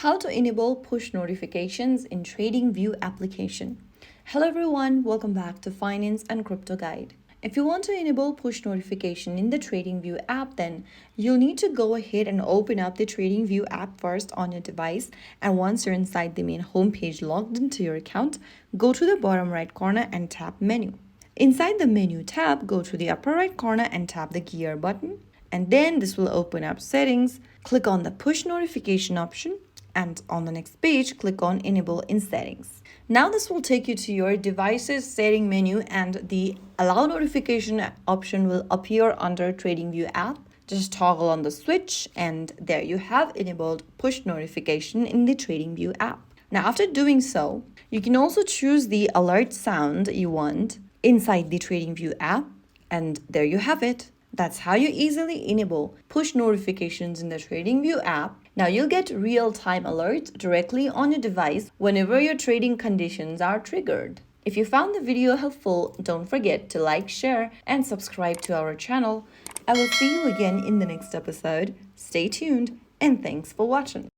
How to enable push notifications in TradingView application. Hello everyone, welcome back to Finance and Crypto Guide. If you want to enable push notification in the TradingView app, then you'll need to go ahead and open up the TradingView app first on your device. And once you're inside the main homepage logged into your account, go to the bottom right corner and tap Menu. Inside the Menu tab, go to the upper right corner and tap the Gear button. And then this will open up Settings. Click on the Push Notification option. And on the next page, click on Enable in Settings. Now this will take you to your device's setting menu and the Allow Notification option will appear under TradingView app. Just toggle on the switch and there you have enabled push notification in the TradingView app. Now after doing so, you can also choose the alert sound you want inside the TradingView app and there you have it. That's how you easily enable push notifications in the TradingView app. Now you'll get real-time alerts directly on your device whenever your trading conditions are triggered. If you found the video helpful, don't forget to like, share, and subscribe to our channel. I will see you again in the next episode. Stay tuned and thanks for watching.